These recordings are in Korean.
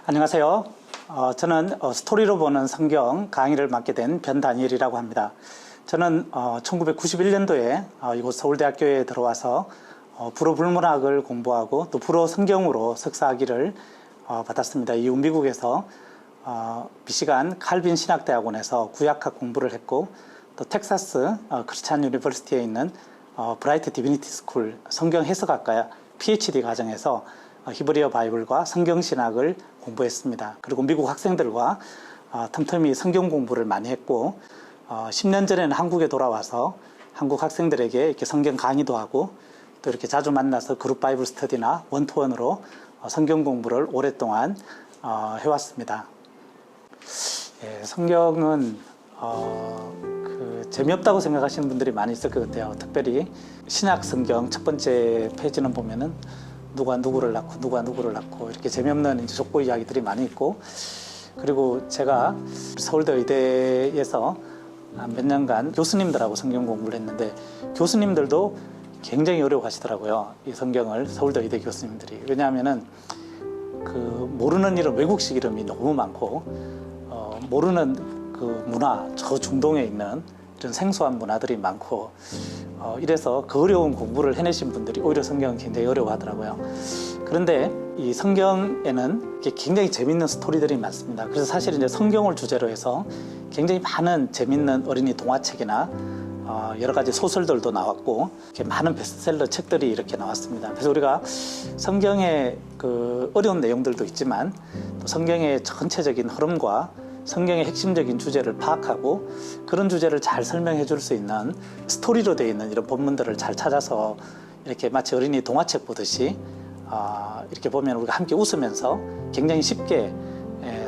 안녕하세요. 저는 스토리로 보는 성경 강의를 맡게 된 변다니엘이라고 합니다. 저는 1991년도에 이곳 서울대학교에 들어와서 불어 불문학을 공부하고 또 불어 성경으로 석사학위를 받았습니다. 이후 미국에서 미시간 칼빈 신학대학원에서 구약학 공부를 했고, 또 텍사스 크리스찬 유니버시티에 있는 브라이트 디비니티 스쿨 성경 해석학과 PhD 과정에서 히브리어 바이블과 성경신학을 공부했습니다. 그리고 미국 학생들과 틈틈이 성경 공부를 많이 했고, 10년 전에는 한국에 돌아와서 한국 학생들에게 이렇게 성경 강의도 하고, 또 이렇게 자주 만나서 그룹 바이블 스터디나 원투원으로 성경 공부를 오랫동안 해왔습니다. 성경은 재미없다고 생각하시는 분들이 많이 있을 것 같아요. 특별히 신약 성경 첫 번째 페이지는 보면은 누가 누구를 낳고 누가 누구를 낳고 이렇게 재미없는 족보 이야기들이 많이 있고, 그리고 제가 서울대 의대에서 몇 년간 교수님들하고 성경 공부를 했는데, 교수님들도 굉장히 어려워하시더라고요. 이 성경을, 서울대 의대 교수님들이. 왜냐하면은 모르는 이름, 외국식 이름이 너무 많고, 모르는 그 문화, 저 중동에 있는 이런 생소한 문화들이 많고, 이래서 그 어려운 공부를 해내신 분들이 오히려 성경을 굉장히 어려워하더라고요. 그런데 이 성경에는 굉장히 재밌는 스토리들이 많습니다. 그래서 사실 이제 성경을 주제로 해서 굉장히 많은 재밌는 어린이 동화책이나 여러 가지 소설들도 나왔고, 이렇게 많은 베스트셀러 책들이 이렇게 나왔습니다. 그래서 우리가 성경의 그 어려운 내용들도 있지만, 또 성경의 전체적인 흐름과 성경의 핵심적인 주제를 파악하고 그런 주제를 잘 설명해 줄 수 있는 스토리로 되어 있는 이런 본문들을 잘 찾아서 이렇게 마치 어린이 동화책 보듯이 이렇게 보면 우리가 함께 웃으면서 굉장히 쉽게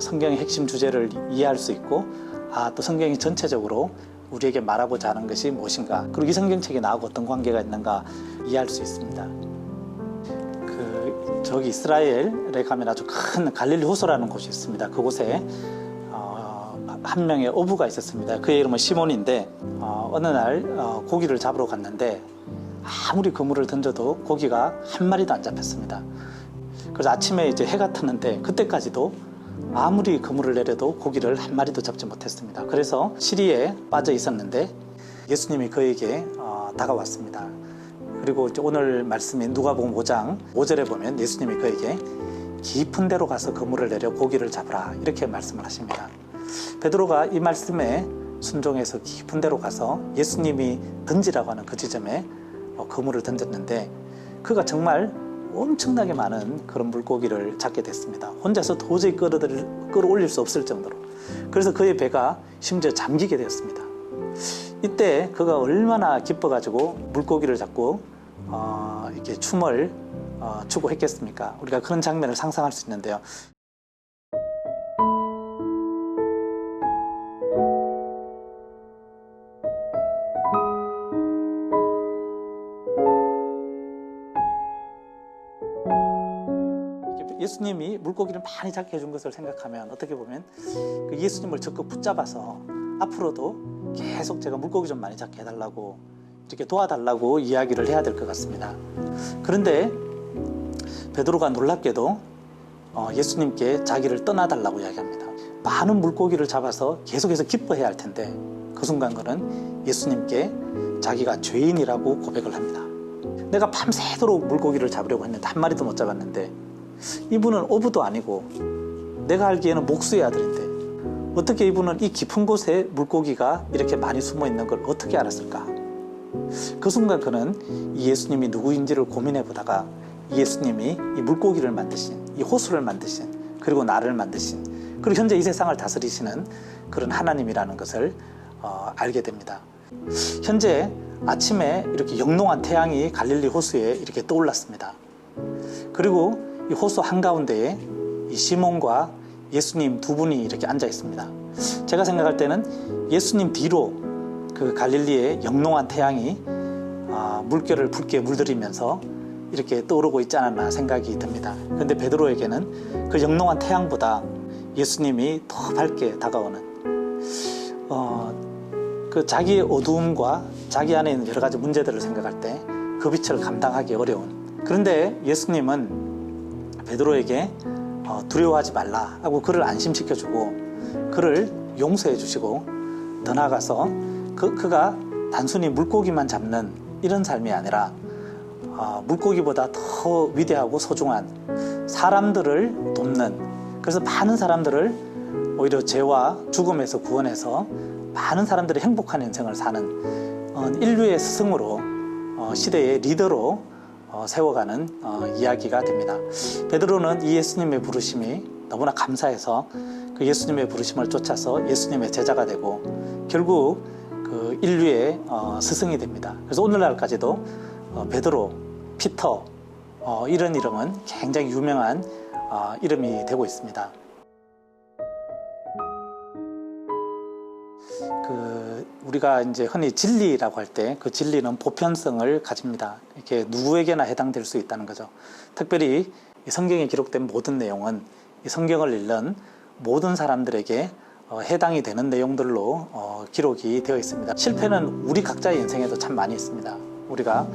성경의 핵심 주제를 이해할 수 있고, 또 성경이 전체적으로 우리에게 말하고자 하는 것이 무엇인가, 그리고 이 성경책이 나하고 어떤 관계가 있는가 이해할 수 있습니다. 저기 이스라엘에 가면 아주 큰 갈릴리 호수라는 곳이 있습니다. 그곳에 한 명의 어부가 있었습니다. 그의 이름은 시몬인데, 어느 날 고기를 잡으러 갔는데 아무리 그물을 던져도 고기가 한 마리도 안 잡혔습니다. 그래서 아침에 이제 해가 트는데 그때까지도 아무리 그물을 내려도 고기를 한 마리도 잡지 못했습니다. 그래서 시리에 빠져 있었는데 예수님이 그에게 다가왔습니다. 그리고 이제 오늘 말씀인 누가복음 5장 5절에 보면 예수님이 그에게 깊은 데로 가서 그물을 내려 고기를 잡으라, 이렇게 말씀을 하십니다. 베드로가 이 말씀에 순종해서 깊은 데로 가서 예수님이 던지라고 하는 그 지점에 그물을 던졌는데, 그가 정말 엄청나게 많은 그런 물고기를 잡게 됐습니다. 혼자서 도저히 끌어올릴 수 없을 정도로. 그래서 그의 배가 심지어 잠기게 되었습니다. 이때 그가 얼마나 기뻐가지고 물고기를 잡고 이렇게 춤을 추고 했겠습니까? 우리가 그런 장면을 상상할 수 있는데요. 예수님이 물고기를 많이 잡게 해준 것을 생각하면, 어떻게 보면 그 예수님을 적극 붙잡아서 앞으로도 계속 제가 물고기 좀 많이 잡게 해달라고, 이렇게 도와달라고 이야기를 해야 될 것 같습니다. 그런데 베드로가 놀랍게도 예수님께 자기를 떠나달라고 이야기합니다. 많은 물고기를 잡아서 계속해서 기뻐해야 할 텐데, 그 순간 그는 예수님께 자기가 죄인이라고 고백을 합니다. 내가 밤새도록 물고기를 잡으려고 했는데 한 마리도 못 잡았는데, 이분은 어부도 아니고 내가 알기에는 목수의 아들인데 어떻게 이분은 이 깊은 곳에 물고기가 이렇게 많이 숨어 있는 걸 어떻게 알았을까? 그 순간 그는 이 예수님이 누구인지를 고민해 보다가 이 예수님이 이 물고기를 만드신, 이 호수를 만드신, 그리고 나를 만드신, 그리고 현재 이 세상을 다스리시는 그런 하나님이라는 것을 알게 됩니다. 현재 아침에 이렇게 영롱한 태양이 갈릴리 호수에 이렇게 떠올랐습니다. 그리고 이 호수 한가운데에 이 시몬과 예수님 두 분이 이렇게 앉아 있습니다. 제가 생각할 때는 예수님 뒤로 그 갈릴리의 영롱한 태양이 물결을 붉게 물들이면서 이렇게 떠오르고 있지 않았나 생각이 듭니다. 그런데 베드로에게는 그 영롱한 태양보다 예수님이 더 밝게 다가오는 그 자기의 어두움과 자기 안에 있는 여러 가지 문제들을 생각할 때 그 빛을 감당하기 어려운, 그런데 예수님은 베드로에게 두려워하지 말라 하고 그를 안심시켜주고 그를 용서해 주시고 더 나아가서 그가 단순히 물고기만 잡는 이런 삶이 아니라 물고기보다 더 위대하고 소중한 사람들을 돕는, 그래서 많은 사람들을 오히려 죄와 죽음에서 구원해서 많은 사람들이 행복한 인생을 사는 인류의 스승으로 시대의 리더로 세워가는 이야기가 됩니다. 베드로는 이 예수님의 부르심이 너무나 감사해서 그 예수님의 부르심을 쫓아서 예수님의 제자가 되고 결국 그 인류의 스승이 됩니다. 그래서 오늘날까지도 베드로, 피터 이런 이름은 굉장히 유명한 이름이 되고 있습니다. 우리가 이제 흔히 진리라고 할 때 그 진리는 보편성을 가집니다. 이렇게 누구에게나 해당될 수 있다는 거죠. 특별히 이 성경에 기록된 모든 내용은 이 성경을 읽는 모든 사람들에게 해당이 되는 내용들로 기록이 되어 있습니다. 실패는 우리 각자의 인생에도 참 많이 있습니다. 우리가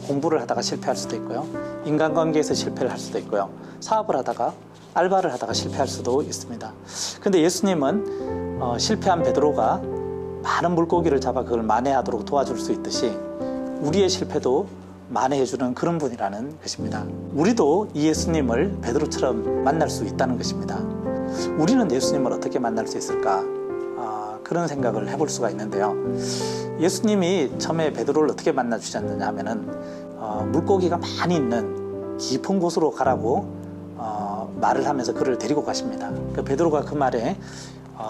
공부를 하다가 실패할 수도 있고요. 인간관계에서 실패를 할 수도 있고요. 사업을 하다가 알바를 하다가 실패할 수도 있습니다. 근데 예수님은 실패한 베드로가 많은 물고기를 잡아 그걸 만회하도록 도와줄 수 있듯이 우리의 실패도 만회해주는 그런 분이라는 것입니다. 우리도 이 예수님을 베드로처럼 만날 수 있다는 것입니다. 우리는 예수님을 어떻게 만날 수 있을까? 그런 생각을 해볼 수가 있는데요. 예수님이 처음에 베드로를 어떻게 만나 주셨느냐 하면은 물고기가 많이 있는 깊은 곳으로 가라고 말을 하면서 그를 데리고 가십니다. 베드로가 그 말에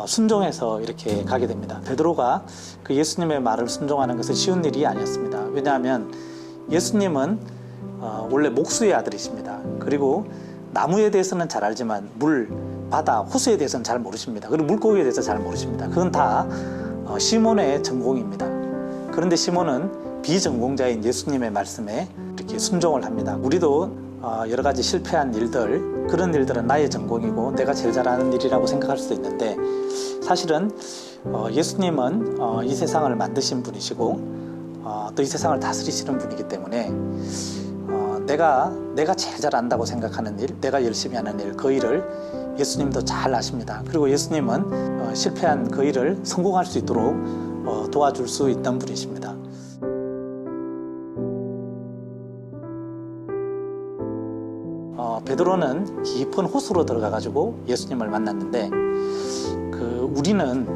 순종해서 이렇게 가게 됩니다. 베드로가 그 예수님의 말을 순종하는 것은 쉬운 일이 아니었습니다. 왜냐하면 예수님은 원래 목수의 아들이십니다. 그리고 나무에 대해서는 잘 알지만 물, 바다, 호수에 대해서는 잘 모르십니다. 그리고 물고기에 대해서 잘 모르십니다. 그건 다 시몬의 전공입니다. 그런데 시몬은 비전공자인 예수님의 말씀에 이렇게 순종을 합니다. 우리도 여러 가지 실패한 일들, 그런 일들은 나의 전공이고 내가 제일 잘하는 일이라고 생각할 수도 있는데 사실은 예수님은 이 세상을 만드신 분이시고 또 이 세상을 다스리시는 분이기 때문에 내가 제일 잘 안다고 생각하는 일, 내가 열심히 하는 일, 그 일을 예수님도 잘 아십니다. 그리고 예수님은 실패한 그 일을 성공할 수 있도록 도와줄 수 있는 분이십니다. 베드로는 깊은 호수로 들어가가지고 예수님을 만났는데 우리는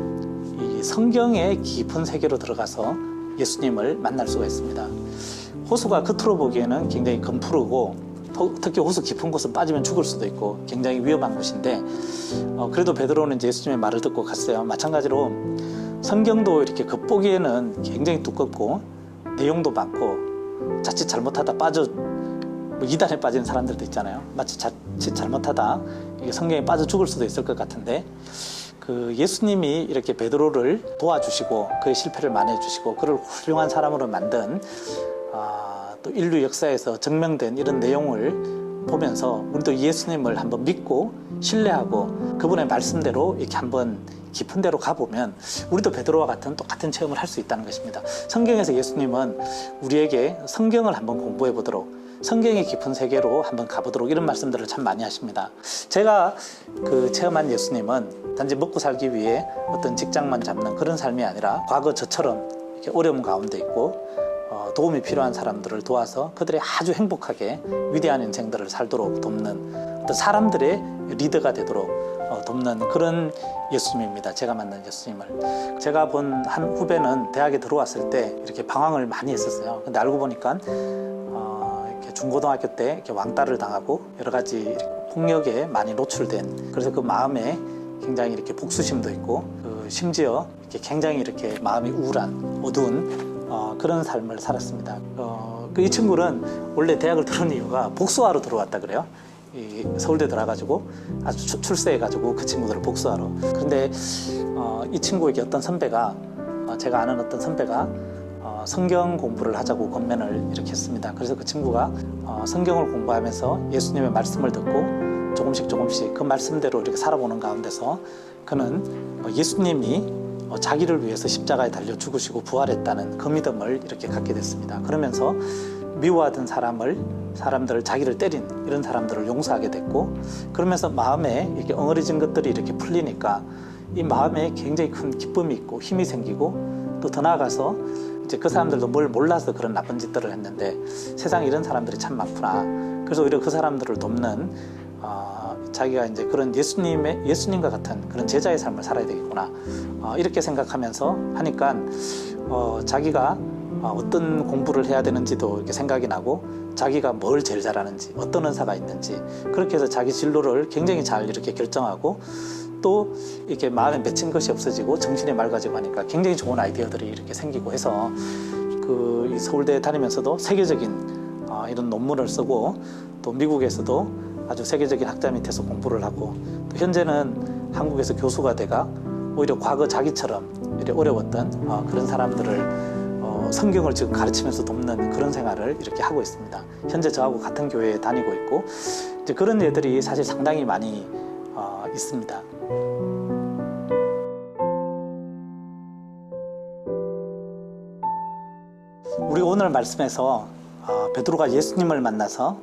이 성경의 깊은 세계로 들어가서 예수님을 만날 수가 있습니다. 호수가 겉으로 보기에는 굉장히 검푸르고 특히 호수 깊은 곳은 빠지면 죽을 수도 있고 굉장히 위험한 곳인데 그래도 베드로는 이제 예수님의 말을 듣고 갔어요. 마찬가지로 성경도 이렇게 겉보기에는 굉장히 두껍고 내용도 많고 자칫 잘못하다 이단에 빠지는 사람들도 있잖아요. 마치 자칫 잘못하다 이게 성경에 빠져 죽을 수도 있을 것 같은데 예수님이 이렇게 베드로를 도와주시고 그의 실패를 만회해주시고 그를 훌륭한 사람으로 만든 또 인류 역사에서 증명된 이런 내용을 보면서 우리도 예수님을 한번 믿고 신뢰하고 그분의 말씀대로 이렇게 한번 깊은 데로 가보면 우리도 베드로와 같은 똑같은 체험을 할 수 있다는 것입니다. 성경에서 예수님은 우리에게 성경을 한번 공부해 보도록 성경의 깊은 세계로 한번 가보도록 이런 말씀들을 참 많이 하십니다. 제가 체험한 예수님은 단지 먹고 살기 위해 어떤 직장만 잡는 그런 삶이 아니라 과거 저처럼 이렇게 어려움 가운데 있고 도움이 필요한 사람들을 도와서 그들이 아주 행복하게 위대한 인생들을 살도록 돕는 어떤 사람들의 리더가 되도록 돕는 그런 예수님입니다. 제가 만난 예수님을. 제가 본 한 후배는 대학에 들어왔을 때 이렇게 방황을 많이 했었어요. 근데 알고 보니까 이렇게 중고등학교 때 이렇게 왕따를 당하고 여러 가지 이렇게 폭력에 많이 노출된, 그래서 그 마음에 굉장히 이렇게 복수심도 있고 심지어 이렇게 굉장히 이렇게 마음이 우울한 어두운 그런 삶을 살았습니다. 이 친구는 원래 대학을 들어온 이유가 복수하러 들어왔다 그래요. 서울대 들어가가지고 아주 출세해가지고 그 친구들을 복수하러. 그런데 이 친구에게 어떤 선배가 제가 아는 어떤 선배가 성경 공부를 하자고 권면을 이렇게 했습니다. 그래서 그 친구가 성경을 공부하면서 예수님의 말씀을 듣고 조금씩 그 말씀대로 이렇게 살아보는 가운데서 그는 예수님이 자기를 위해서 십자가에 달려 죽으시고 부활했다는 그 믿음을 이렇게 갖게 됐습니다. 그러면서 미워하던 사람들을 자기를 때린 이런 사람들을 용서하게 됐고, 그러면서 마음에 이렇게 엉어리진 것들이 이렇게 풀리니까 이 마음에 굉장히 큰 기쁨이 있고 힘이 생기고, 또 더 나아가서 이제 그 사람들도 뭘 몰라서 그런 나쁜 짓들을 했는데 세상에 이런 사람들이 참 많구나. 그래서 오히려 그 사람들을 돕는 자기가 이제 그런 예수님과 같은 그런 제자의 삶을 살아야 되겠구나. 이렇게 생각하면서 하니까 자기가 어떤 공부를 해야 되는지도 이렇게 생각이 나고, 자기가 뭘 제일 잘하는지, 어떤 은사가 있는지, 그렇게 해서 자기 진로를 굉장히 잘 이렇게 결정하고, 또 이렇게 마음에 맺힌 것이 없어지고 정신이 맑아지고 하니까 굉장히 좋은 아이디어들이 이렇게 생기고 해서 이 서울대에 다니면서도 세계적인 이런 논문을 쓰고, 또 미국에서도 아주 세계적인 학자 밑에서 공부를 하고, 또 현재는 한국에서 교수가 돼가 오히려 과거 자기처럼 이렇게 어려웠던 그런 사람들을 성경을 지금 가르치면서 돕는 그런 생활을 이렇게 하고 있습니다. 현재 저하고 같은 교회에 다니고 있고, 이제 그런 애들이 사실 상당히 많이 있습니다. 우리가 오늘 말씀에서 베드로가 예수님을 만나서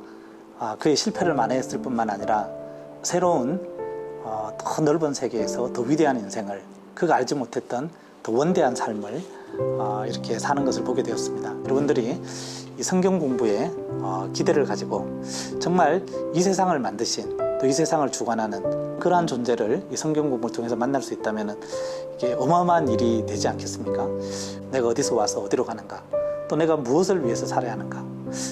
그의 실패를 만회했을 뿐만 아니라 새로운 더 넓은 세계에서 더 위대한 인생을, 그가 알지 못했던 더 원대한 삶을 이렇게 사는 것을 보게 되었습니다. 여러분들이 이 성경 공부에 기대를 가지고 정말 이 세상을 만드신, 또 이 세상을 주관하는 그러한 존재를 이 성경 공부를 통해서 만날 수 있다면 이게 어마어마한 일이 되지 않겠습니까? 내가 어디서 와서 어디로 가는가, 또 내가 무엇을 위해서 살아야 하는가,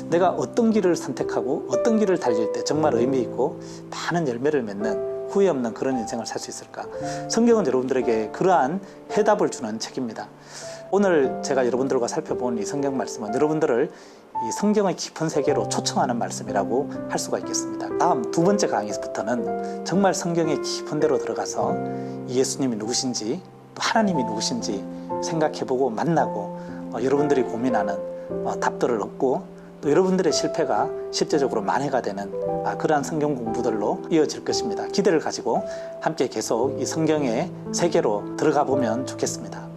내가 어떤 길을 선택하고 어떤 길을 달릴 때 정말 의미 있고 많은 열매를 맺는 후회 없는 그런 인생을 살 수 있을까? 성경은 여러분들에게 그러한 해답을 주는 책입니다. 오늘 제가 여러분들과 살펴본 이 성경 말씀은 여러분들을 이 성경의 깊은 세계로 초청하는 말씀이라고 할 수가 있겠습니다. 다음 두 번째 강의부터는 정말 성경의 깊은 데로 들어가서 예수님이 누구신지, 또 하나님이 누구신지 생각해보고 만나고 여러분들이 고민하는 답들을 얻고, 또 여러분들의 실패가 실제적으로 만회가 되는 그러한 성경 공부들로 이어질 것입니다. 기대를 가지고 함께 계속 이 성경의 세계로 들어가 보면 좋겠습니다.